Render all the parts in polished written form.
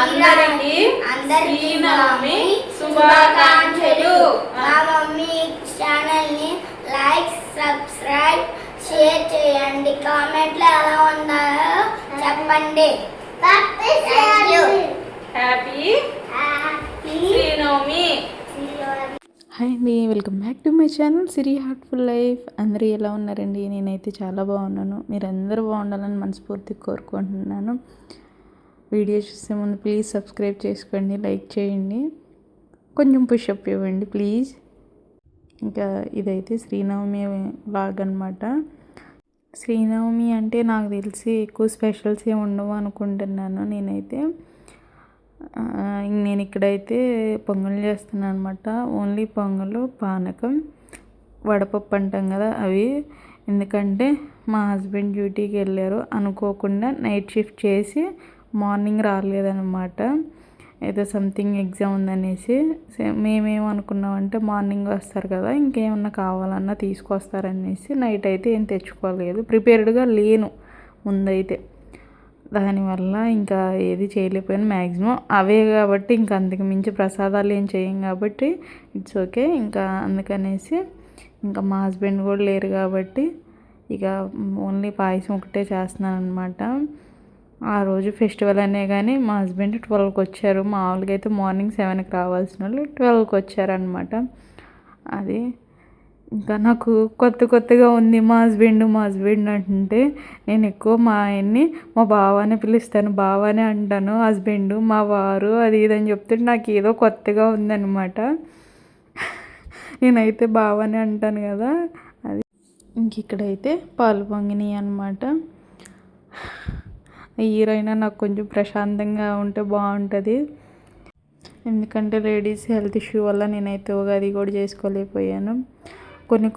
అందరికీ శ్రీనవమి శుభాకాంక్షలు. మా మమ్మీ ఛానల్ని లైక్, సబ్స్క్రైబ్, షేర్ చేయండి. కామెంట్లో ఎలా ఉన్నారో చెప్పండి. హ్యాపీ శ్రీనవమి. హాయ్ అండి, welcome back to my channel Siri heartful life. అందరూ ఎలా ఉన్నారండి? నేనైతే చాలా బాగున్నాను. మీరందరూ బాగుండాలని మనస్ఫూర్తిగా కోరుకుంటున్నాను. వీడియో చూసే ముందు ప్లీజ్ సబ్స్క్రైబ్ చేసుకోండి, లైక్ చేయండి, కొంచెం పుషప్ ఇవ్వండి ప్లీజ్. ఇంకా ఇదైతే శ్రీనవమి వ్లాగ్ అనమాట. శ్రీనవమి అంటే నాకు తెలిసి ఎక్కువ స్పెషల్స్ ఏమి ఉండవు అనుకుంటున్నాను. నేను ఇక్కడైతే పొంగల్ చేస్తున్నాను అనమాట. ఓన్లీ పొంగలు, పానకం, వడపప్పు అంటాం కదా అవి. ఎందుకంటే మా హస్బెండ్ డ్యూటీకి వెళ్ళారు, అనుకోకుండా నైట్ షిఫ్ట్ చేసి మార్నింగ్ రాలేదన్నమాట. ఏదో సంథింగ్ ఎగ్జామ్ ఉందనేసి మేమేమనుకున్నామంటే మార్నింగ్ వస్తారు కదా, ఇంకేమన్నా కావాలన్నా తీసుకొస్తారనేసి నైట్ అయితే ఏం తెచ్చుకోలేదు. ప్రిపేర్డ్గా లేను ముందైతే, దానివల్ల ఇంకా ఏది చేయలేకపోయాను. మ్యాక్సిమం అవే కాబట్టి ఇంకా అంతకు మించి ప్రసాదాలు ఏం చేయం కాబట్టి ఇట్స్ ఓకే. ఇంకా అందుకనేసి ఇంకా మా హస్బెండ్ కూడా లేరు కాబట్టి ఇక ఓన్లీ పాయసం ఒకటే చేస్తున్నాను అనమాట. ఆ రోజు ఫెస్టివల్ అనే కానీ మా హస్బెండ్ 12కి వచ్చారు. మామూలుగా అయితే మార్నింగ్ 7కి రావాల్సిన వాళ్ళు 12కి వచ్చారనమాట. అది ఇంకా నాకు కొత్తగా ఉంది. మా హస్బెండ్ అంటే నేను ఎక్కువ మా ఆయన్ని మా బావానే పిలుస్తాను, బావానే అంటాను. హస్బెండ్, మా వారు, అది ఇదని చెప్తుంటే నాకు ఏదో కొత్తగా ఉందన్నమాట. నేనైతే బావానే అంటాను కదా. అది ఇంక ఇక్కడైతే పాలు పొంగినాయి అనమాట. ఈరైనా నాకు కొంచెం ప్రశాంతంగా ఉంటే బాగుంటుంది. ఎందుకంటే లేడీస్ హెల్త్ ఇష్యూ వల్ల నేనైతే ఉగాది కూడా చేసుకోలేకపోయాను.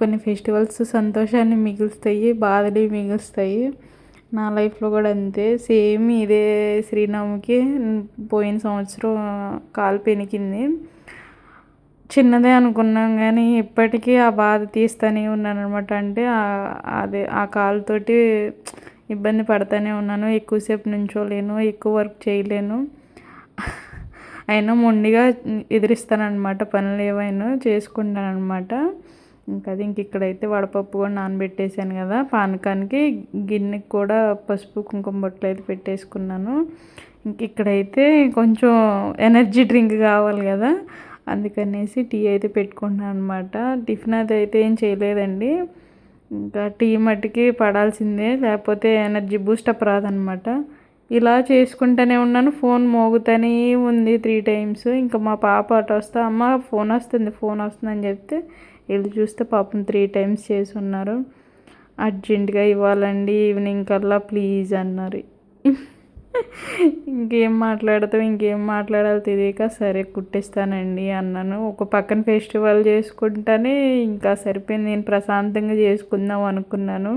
కొన్ని ఫెస్టివల్స్ సంతోషాన్ని మిగులుస్తాయి, బాధలు మిగులుస్తాయి. నా లైఫ్లో కూడా అంతే. సేమ్ ఇదే శ్రీనవమికి పోయిన సంవత్సరం కాలు పెనికింది. చిన్నదే అనుకున్నాం కానీ ఇప్పటికీ ఆ బాధ తీస్తూనే ఉన్నాను అనమాట. అంటే అదే ఆ కాలుతోటి ఇబ్బంది పడుతూనే ఉన్నాను. ఎక్కువసేపు నుంచోలేను, ఎక్కువ వర్క్ చేయలేను. అయినా మొండిగా ఎదిరిస్తానమాట. పనులు ఏవైనా చేసుకుంటాను అనమాట. ఇక్కడైతే వడపప్పు కూడా నానబెట్టేసాను కదా. పానకానికి గిన్నెకి కూడా పసుపు కుంకుమ బొట్లు అయితే పెట్టేసుకున్నాను. ఇక్కడైతే కొంచెం ఎనర్జీ డ్రింక్ కావాలి కదా, అందుకనేసి టీ అయితే పెట్టుకుంటున్నాను అనమాట. టిఫిన్ అయితే ఏం చేయలేదండి. ఇంకా టీ మట్టికి పడాల్సిందే, లేకపోతే ఎనర్జీ బూస్టప్ రాదనమాట. ఇలా చేసుకుంటూనే ఉన్నాను. ఫోన్ మోగుతూనే ఉంది 3 times. ఇంకా మా పాప అటు వస్తే అమ్మ ఫోన్ వస్తుంది అని చెప్తే వెళ్ళి చూస్తే పాపం 3 times చేసి ఉన్నారు. అర్జెంటుగా ఇవ్వాలండి ఈవినింగ్ కల్లా ప్లీజ్ అన్నారు. ఇంకేం మాట్లాడాలో తెలియక సరే కుట్టిస్తానండి అన్నాను. ఒక పక్కన ఫెస్టివల్ చేసుకుంటానే ఇంకా సరిపోయింది. నేను ప్రశాంతంగా చేసుకుందాం అనుకున్నాను.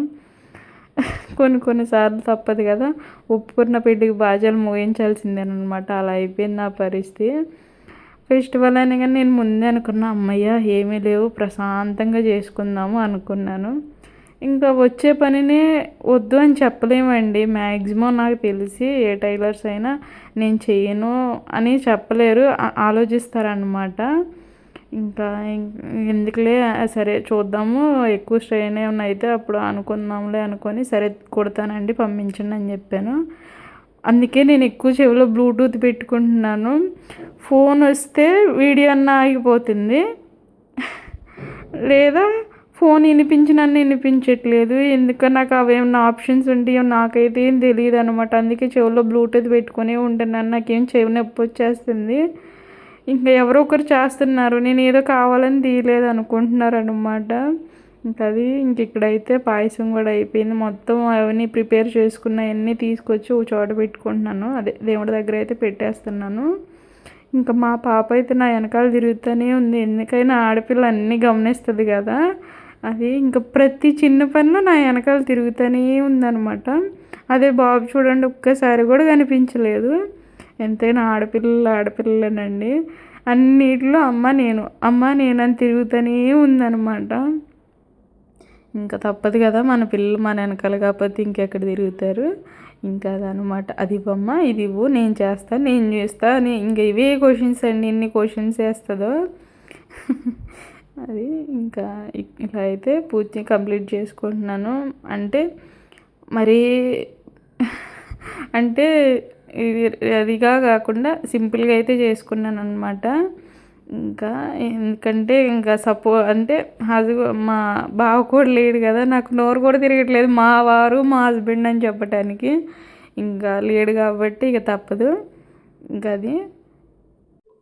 కొన్నిసార్లు తప్పదు కదా, ఒప్పుకున్న పెళ్ళికి బాజాలు మోయించాల్సిందేనమాట. అలా అయిపోయింది నా పరిస్థితి. ఫెస్టివల్ అని కానీ నేను ముందే అనుకున్నా, అమ్మయ్య ఏమీ లేవు ప్రశాంతంగా చేసుకుందాము అనుకున్నాను. ఇంకా వచ్చే పనిని వద్దు అని చెప్పలేమండి. మ్యాక్సిమం నాకు తెలిసి ఏ టైలర్స్ అయినా నేను చేయను అని చెప్పలేరు, ఆలోచిస్తారనమాట. ఇంకా ఎందుకులే సరే చూద్దాము, ఎక్కువ స్ట్రెయిన్ ఏమన్నా అయితే అప్పుడు అనుకుందాంలే అనుకొని సరే కుడతానండి పంపించండి అని చెప్పాను. అందుకే నేను ఎక్కువ చెవిలో బ్లూటూత్ పెట్టుకుంటున్నాను. ఫోన్ వస్తే వీడియో అన్న ఆగిపోతుంది, లేదా ఫోన్ వినిపించట్లేదు. ఎందుకో నాకు అవేమన్నా ఆప్షన్స్ ఉంటాయో నాకైతే ఏం తెలియదు అనమాట. అందుకే చెవిలో బ్లూటూత్ పెట్టుకునే ఉంటున్నాను. నాకేం చెవి నొప్పి వచ్చేస్తుంది. ఇంకా ఎవరో ఒకరు చేస్తున్నారు, నేను ఏదో కావాలని తీయలేదు అనుకుంటున్నారు అనమాట. ఇక్కడైతే పాయసం కూడా అయిపోయింది. మొత్తం అవన్నీ ప్రిపేర్ చేసుకున్నవన్నీ తీసుకొచ్చి ఒక చోట పెట్టుకుంటున్నాను. అదే దేవుడి దగ్గర అయితే పెట్టేస్తున్నాను. ఇంకా మా పాప అయితే నా వెనకాల తిరుగుతూనే ఉంది. ఎందుకైనా ఆడపిల్ల అన్నీ గమనిస్తుంది కదా. అది ఇంకా ప్రతి చిన్న పనిలో నా వెనకాల తిరుగుతూనే ఉందన్నమాట. అదే బాబు చూడండి, ఒక్కసారి కూడా కనిపించలేదు. ఎంతైనా ఆడపిల్లనండి. అన్నిటిలో అమ్మ నేను అని తిరుగుతూనే ఉందన్నమాట. ఇంకా తప్పదు కదా, మన పిల్లలు మన వెనకాల కాకపోతే ఇంకెక్కడ తిరుగుతారు. ఇంకా అదనమాట, అది ఇవ్వమ్మా, ఇది ఇవ్వు, నేను చేస్తా, నేను చేస్తా అని ఇంకా ఇవే క్వశ్చన్స్ అండి, ఎన్ని క్వశ్చన్స్ వేస్తుందో. అది ఇంకా ఇలా అయితే పూర్తి కంప్లీట్ చేసుకుంటున్నాను. అంటే మరి అంటే ఇది అదిగా కాకుండా సింపుల్గా అయితే చేసుకున్నాను అనమాట. ఇంకా ఎందుకంటే ఇంకా అంటే మా బావ కూడా లేడు కదా, నాకు నోరు కూడా తిరగట్లేదు మా వారు మా హస్బెండ్ అని చెప్పటానికి. ఇంకా లేడు కాబట్టి ఇక తప్పదు. ఇంకా అది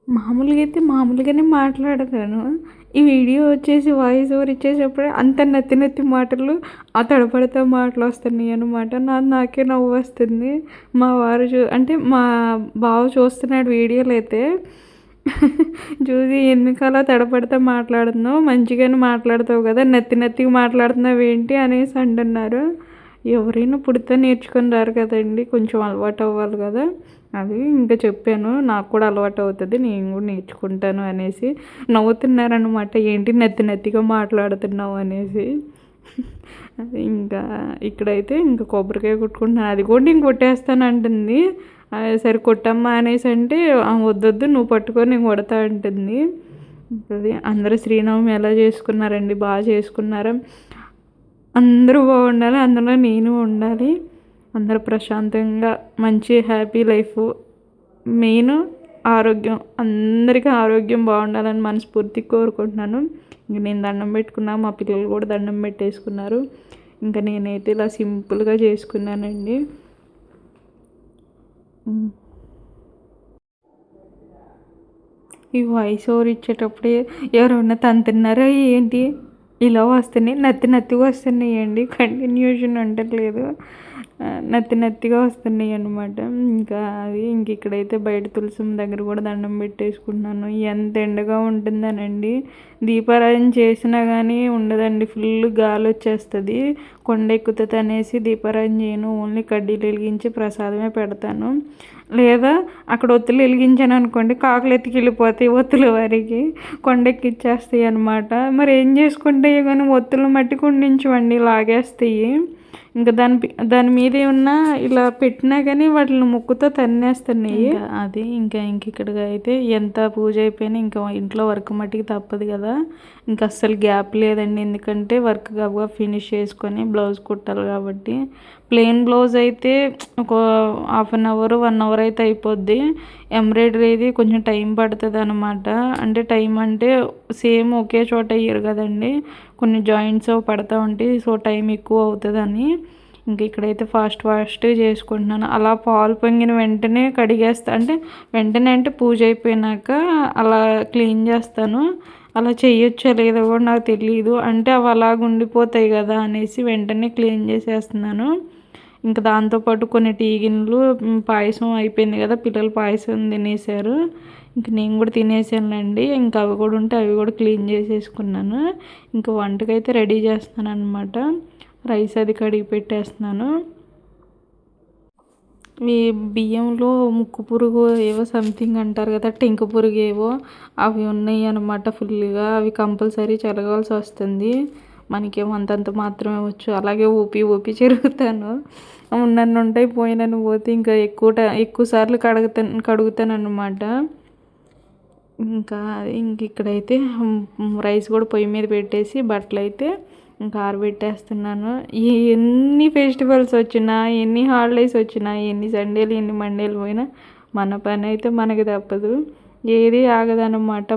మామూలుగా అయితే మామూలుగానే మాట్లాడతాను. ఈ వీడియో వచ్చేసి వాయిస్ ఓవర్ ఇచ్చేటప్పుడు అంత నత్తి మాటలు ఆ తడపడతా మాటలు వస్తున్నాయి అనమాట. నాకే నవ్వు వస్తుంది. మా వారు అంటే మా బావ చూస్తున్నాడు వీడియోలు అయితే. చూసి ఎందుకలా తడపడతా మాట్లాడుతున్నావు, మంచిగానే మాట్లాడతావు కదా, నత్తిగా మాట్లాడుతున్నావు ఏంటి అనేసి అంటున్నారు. ఎవరైనా పుడితే నేర్చుకొని రారు కదండి, కొంచెం అలవాటు అవ్వాలి కదా. అది ఇంకా చెప్పాను, నాకు కూడా అలవాటు అవుతుంది, నేను కూడా నేర్చుకుంటాను అనేసి. నవ్వుతున్నారనమాట, ఏంటి నత్తిగా మాట్లాడుతున్నావు అనేసి. అది ఇంకా ఇక్కడైతే ఇంకా కొబ్బరికాయ కొట్టుకుంటున్నాను. అది కూడా నేను కొట్టేస్తాను అంటుంది. సరే కొట్టమ్మా అనేసి అంటే వద్దొద్దు నువ్వు పట్టుకొని నేను కొడతా అంటుంది. అది అందరూ శ్రీనవమి ఎలా చేసుకున్నారండి, బాగా చేసుకున్నారా? అందరూ బాగుండాలి, అందులో నేను ఉండాలి, అందరూ ప్రశాంతంగా మంచి హ్యాపీ లైఫ్. మెయిన్ ఆరోగ్యం, అందరికీ ఆరోగ్యం బాగుండాలని మనస్ఫూర్తిగా కోరుకుంటున్నాను. ఇంక నేను దండం పెట్టుకున్నా, మా పిల్లలు కూడా దండం పెట్టేసుకున్నారు. ఇంకా నేనైతే ఇలా సింపుల్గా చేసుకున్నానండి. ఈ వాయిస్ ఓవర్ ఇచ్చేటప్పుడే ఎవరన్నా తంతున్నారా ఏంటి, ఇలా వస్తున్నాయి, నత్తిగా వస్తున్నాయండి, కంటిన్యూషన్ ఉండట్లేదు, నత్తిగా వస్తున్నాయి అనమాట. ఇంకా అది ఇక్కడైతే బయట తులసం దగ్గర కూడా దండం పెట్టేసుకుంటున్నాను. ఎంత ఎండగా ఉంటుందనండి, దీపారాధన చేసినా కానీ ఉండదండి, ఫుల్ గాలి వచ్చేస్తుంది, కొండ ఎక్కుతుంది అనేసి దీపారాధన చేయను, ఓన్లీ కడ్డీలు వెలిగించి ప్రసాదమే పెడతాను. లేదా అక్కడ ఒత్తులు వెలిగించాను అనుకోండి, కాకులు ఎత్తికి వెళ్ళిపోతాయి ఒత్తుల వారికి, కొండెక్కిచ్చేస్తాయి అనమాట. మరి ఏం చేసుకుంటాయో కానీ ఒత్తులు మట్టి కుండించవండి, లాగేస్తాయి. ఇంకా దాని మీద ఏమన్నా ఇలా పెట్టినా కానీ వాటిని ముక్కుతో తన్నేస్తున్నాయి. అది ఇంకా ఇక్కడగా అయితే ఎంత పూజ అయిపోయినా ఇంకా ఇంట్లో వర్క్ మట్టికి తప్పదు కదా, ఇంకా అస్సలు గ్యాప్ లేదండి. ఎందుకంటే వర్క్ గబగా ఫినిష్ చేసుకొని బ్లౌజ్ కుట్టాలి కాబట్టి. ప్లెయిన్ బ్లౌజ్ అయితే ఒక 1/2 అవర్ 1 అవర్ అయితే అయిపోద్ది. ఎంబ్రాయిడరీది కొంచెం టైం పడుతుంది అనమాట. అంటే టైం అంటే సేమ్ ఒకే చోట అయ్యారు కదండి, కొన్ని జాయింట్స్ పడతా ఉంటాయి, సో టైం ఎక్కువ అవుతుందని ఇంక ఇక్కడైతే ఫాస్ట్ చేసుకుంటున్నాను. అలా పాలు పొంగిన వెంటనే కడిగేస్తా, అంటే వెంటనే అంటే పూజ అయిపోయినాక అలా క్లీన్ చేస్తాను. అలా చేయొచ్చో లేదో కూడా నాకు తెలియదు, అంటే అవి అలాగ ఉండిపోతాయి కదా అనేసి వెంటనే క్లీన్ చేసేస్తున్నాను. ఇంకా దాంతోపాటు కొన్ని టీ గిన్నెలు, పాయసం అయిపోయింది కదా, పిల్లలు పాయసం తినేసారు, ఇంక నేను కూడా తినేసానులేండి. ఇంకా అవి కూడా ఉంటే అవి కూడా క్లీన్ చేసేసుకున్నాను. ఇంకా వంటకైతే రెడీ చేస్తున్నాను అనమాట. రైస్ అది కడిగి పెట్టేస్తున్నాను. ఈ బియ్యంలో ముక్కు పురుగు ఏవో సంథింగ్ అంటారు కదా, టెంక పురుగు ఏవో అవి ఉన్నాయి అనమాట ఫుల్గా. అవి కంపల్సరీ చెరగాల్సి వస్తుంది. మనకేమో అంతంత మాత్రమే వచ్చు. అలాగే ఊపి చెరుగుతాను. నన్ను ఉంటాయి పోయినన్ను పోతే ఇంకా ఎక్కువ సార్లు కడుగుతాను అనమాట. ఇంకా ఇక్కడైతే రైస్ కూడా పొయ్యి మీద పెట్టేసి బట్టలు అయితే ఇంకా ఆరబెట్టేస్తున్నాను. ఎన్ని ఫెస్టివల్స్ వచ్చినా, ఎన్ని హాలిడేస్ వచ్చినా, ఎన్ని సండేలు ఎన్ని మండేలు పోయినా మన పని అయితే మనకి తప్పదు, ఏది ఆగదనమాట.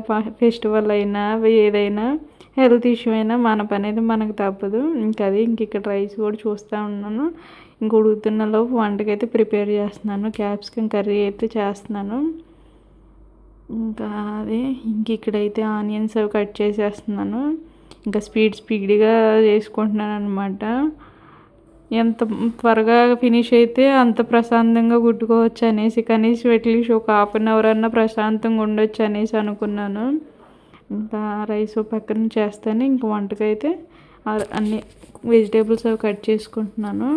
ఫెస్టివల్ అయినా ఏదైనా హెల్త్ ఇష్యూ అయినా మన పని అయితే మనకు తప్పదు. ఇక్కడ రైస్ కూడా చూస్తూ ఉన్నాను. ఇంక ఉడుకుతున్న లోపు వంటకైతే ప్రిపేర్ చేస్తున్నాను. క్యాప్సికమ్ కర్రీ అయితే చేస్తున్నాను. ఇంకా ఇక్కడైతే ఆనియన్స్ అవి కట్ చేసేస్తున్నాను. ఇంకా స్పీడ్గా చేసుకుంటున్నాను అనమాట. ఎంత త్వరగా ఫినిష్ అయితే అంత ప్రశాంతంగా కుట్టుకోవచ్చు అనేసి, కనీసం అట్లీస్ట్ ఒక 1/2 అవర్ అన్నా ప్రశాంతంగా ఉండొచ్చు అనేసి అనుకున్నాను. ఇంకా రైస్ పక్కన చేస్తాను. ఇంక వంటకైతే అన్ని వెజిటేబుల్స్ అవి కట్ చేసుకుంటున్నాను.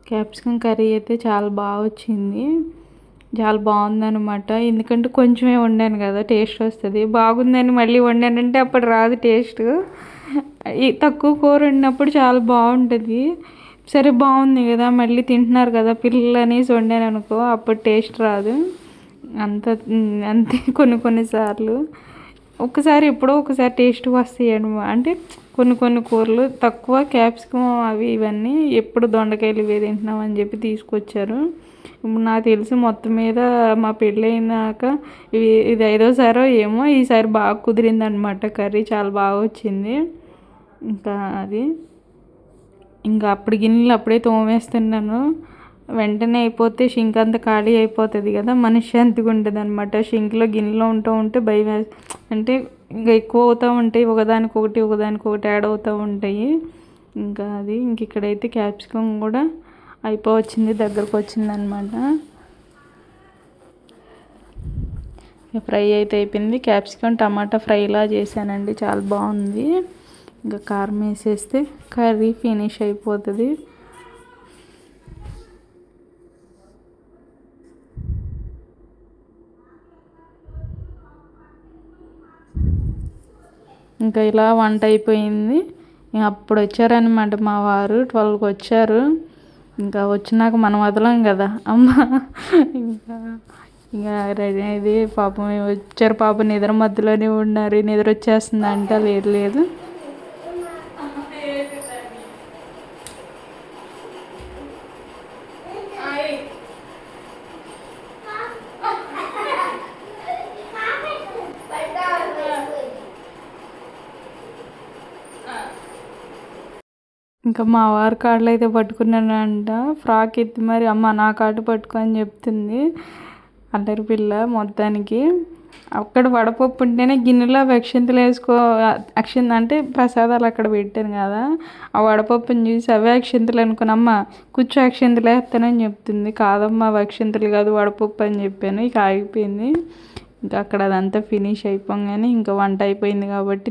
క్యాప్సికమ్ కర్రీ అయితే చాలా బాగా వచ్చింది. చాలా బాగుందనమాట. ఎందుకంటే కొంచెమే వండాను కదా, టేస్ట్ వస్తుంది. బాగుందని మళ్ళీ వండానంటే అప్పుడు రాదు టేస్ట్. తక్కువ కూర వండినప్పుడు చాలా బాగుంటుంది. సరే బాగుంది కదా, మళ్ళీ తింటున్నారు కదా పిల్లలు అనేసి వండాను అనుకో, అప్పుడు టేస్ట్ రాదు. అంతే కొన్నిసార్లు ఒకసారి ఎప్పుడో ఒకసారి టేస్ట్ వస్తాయి అనమాట. అంటే కొన్ని కూరలు తక్కువ క్యాప్సికమ్ అవి ఇవన్నీ ఎప్పుడు దొండకాయలు ఇవే తింటున్నాం అని చెప్పి తీసుకొచ్చారు. ఇప్పుడు నాకు తెలిసి మొత్తం మీద మా పెళ్ళి అయినాక ఇది 5వ సారో ఏమో, ఈసారి బాగా కుదిరింది అనమాట. కర్రీ చాలా బాగా వచ్చింది. ఇంకా అప్పుడు గిన్నెలు అప్పుడే తోమేస్తున్నాను. వెంటనే అయిపోతే షింక్ అంతా ఖాళీ అయిపోతుంది కదా, మనశ్శాంతిగా ఉంటుంది అనమాట. షింక్లో గిన్నెలో ఉంటే భయం, అంటే ఇంకా ఎక్కువ అవుతూ ఉంటాయి, ఒకదానికొకటి యాడ్ అవుతూ ఉంటాయి. ఇంక ఇక్కడైతే క్యాప్సికమ్ కూడా అయిపోవచ్చింది, దగ్గరకు వచ్చింది అనమాట. ఫ్రై అయితే అయిపోయింది. క్యాప్సికమ్ టమాటా ఫ్రైలా చేశానండి, చాలా బాగుంది. ఇంకా కారం వేసేస్తే కర్రీ ఫినిష్ అయిపోతుంది. ఇంకా ఇలా వంట అయిపోయింది. అప్పుడు వచ్చారనమాట మా వారు, 12కి వచ్చారు. ఇంకా వచ్చినాక మనం వదలం కదా అమ్మ. ఇంకా రెడీ అయింది. పాపం వచ్చారు, పాపం నిద్ర మధ్యలోనే ఉన్నారు. నిద్ర వచ్చేస్తుంది అంట, లేదు ఇంకా మా వారి కాళ్ళు అయితే పట్టుకున్నానంట. ఫ్రాక్ ఎత్తి మరి అమ్మ నా కాటు పట్టుకో అని చెప్తుంది. అల్లరి పిల్ల మొత్తానికి. అక్కడ వడపప్పు ఉంటేనే గిన్నెలో అక్షింతలు అంటే ప్రసాదాలు అక్కడ పెట్టాను కదా, ఆ వడపప్పుని చూసి అవే అక్షింతలు అనుకుని అమ్మ కూర్చో అక్షింతలు వేస్తానని చెప్తుంది. కాదమ్మా అవి అక్షింతలు కాదు వడపప్పు అని చెప్పాను. ఇక ఆగిపోయింది. ఇంకా అక్కడ అదంతా ఫినిష్ అయిపోగానే ఇంకా వంట అయిపోయింది కాబట్టి,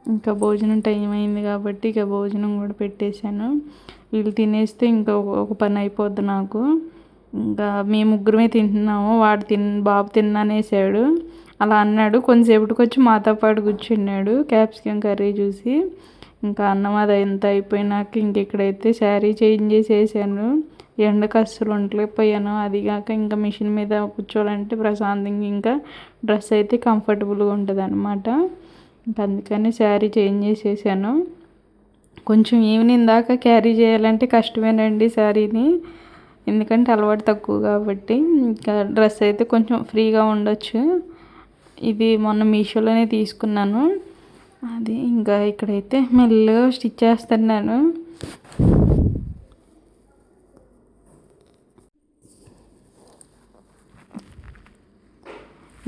ఇంకా భోజనం టైం అయింది కాబట్టి ఇక భోజనం కూడా పెట్టేశాను. వీళ్ళు తినేస్తే ఇంకా ఒక పని అయిపోద్ది నాకు. ఇంకా మేము ముగ్గురమే తింటున్నాము. బాబు తిన్నానేసాడు, అలా అన్నాడు. కొంతసేపటికి వచ్చి మాతో పాటు కూర్చున్నాడు క్యాప్సికమ్ కర్రీ చూసి. ఇంకా అన్నం అది ఎంత అయిపోయినాక ఇక్కడైతే శారీ చేంజ్ చేసేసాను. ఎండకు అస్సలు ఉండలేకపోయాను. అదిగాక ఇంకా మిషన్ మీద కూర్చోవాలంటే ప్రశాంతంగా ఇంకా డ్రెస్ అయితే కంఫర్టబుల్గా ఉంటుంది అనమాట. ఇంకా అందుకని శారీ చేంజ్ చేసేసాను. కొంచెం ఈవినింగ్ దాకా క్యారీ చేయాలంటే కష్టమేనండి శారీని, ఎందుకంటే అలవాటు తక్కువ కాబట్టి. ఇంకా డ్రెస్ అయితే కొంచెం ఫ్రీగా ఉండొచ్చు. ఇది మొన్న మీషోలోనే తీసుకున్నాను. ఇంకా ఇక్కడైతే మెల్లగా స్టిచ్ చేస్తున్నాను.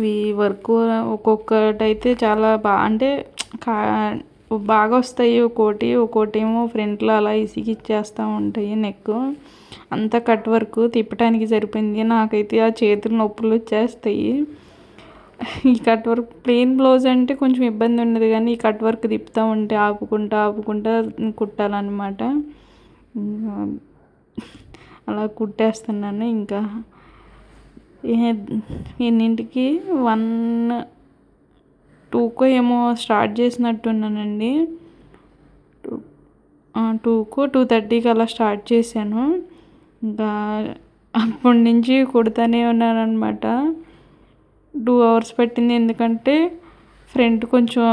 ఈ వర్క్ ఒక్కొక్కటి అయితే చాలా అంటే బాగా వస్తాయి. ఒక్కోటి ఏమో ఫ్రంట్లో అలా ఇసిగిచ్చేస్తూ ఉంటాయి. నెక్ అంతా కట్ వర్క్ తిప్పడానికి సరిపోయింది. నాకైతే ఆ చేతులు నొప్పులు వచ్చేస్తాయి. ఈ కట్ వర్క్ ప్లెయిన్ బ్లౌజ్ అంటే కొంచెం ఇబ్బంది ఉండదు, కానీ ఈ కట్ వర్క్ తిప్పుతూ ఉంటే ఆపుకుంటా కుట్టాలన్నమాట. అలా కుట్టేస్తున్నాను. ఇంకా ఎన్నింటికి 1-2కో ఏమో స్టార్ట్ చేసినట్టున్నానండి. 2కో 2:30కి అలా స్టార్ట్ చేశాను. ఇంకా అప్పటి నుంచి కుడతానే ఉన్నాను అనమాట. 2 hours పట్టింది, ఎందుకంటే ఫ్రంట్ కొంచెం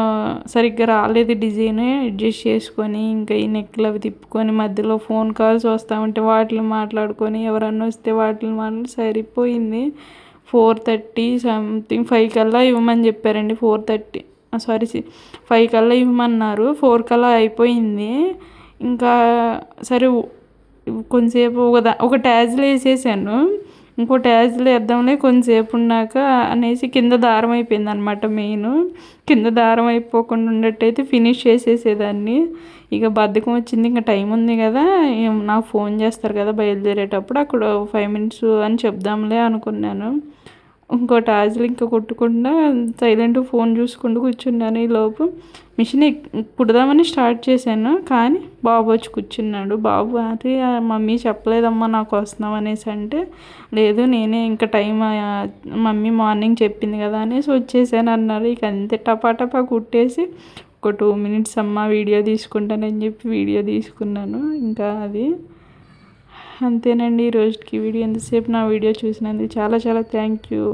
సరిగ్గా రాలేదు డిజైన్. అడ్జస్ట్ చేసుకొని ఇంకా ఈ నెక్లు అవి తిప్పుకొని మధ్యలో ఫోన్ కాల్స్ వస్తూ ఉంటే వాటిని మాట్లాడుకొని ఎవరన్నా వస్తే వాటిని సరిపోయింది. 4:30 సంథింగ్ 5 కల్లా ఇవ్వమని చెప్పారండి. 5 కల్లా ఇవ్వమన్నారు. 4 కల్లా అయిపోయింది. ఇంకా సరే కొంతసేపు ఒక ట్యాజ్లో వేసేసాను. ఇంకో ట్యాజ్లో వేద్దాంలే కొంతసేపు ఉన్నాక అనేసి కింద దారం అయిపోయింది అనమాట. మెయిన్ కింద దారం అయిపోకుండా ఉన్నట్టయితే ఫినిష్ చేసేసేదాన్ని. ఇక బద్ధకం వచ్చింది. ఇంకా టైం ఉంది కదా, నాకు ఫోన్ చేస్తారు కదా బయలుదేరేటప్పుడు, అక్కడ 5 minutes అని చెప్దాంలే అనుకున్నాను. ఇంకో ట్యాజ్లు ఇంకా కొట్టకుండా సైలెంట్ ఫోన్ చూసుకుంటూ కూర్చున్నాను. ఈలోపు మిషన్ కుడదామని స్టార్ట్ చేశాను, కానీ బాబు వచ్చి కూర్చున్నాడు. బాబు అది మమ్మీ చెప్పలేదమ్మా నాకు వస్తున్నాం అనేసి అంటే, లేదు నేనే ఇంకా టైం మమ్మీ మార్నింగ్ చెప్పింది కదా అనేసి వచ్చేసాను అన్నారు. ఇక అంతే టపా కుట్టేసి ఒక 2 minutes అమ్మ వీడియో తీసుకుంటానని చెప్పి వీడియో తీసుకున్నాను. ఇంకా అది అంతేనండి ఈరోజుకి వీడియో. ఎంతసేపు నా వీడియో చూసినందుకు చాలా చాలా థ్యాంక్ యూ.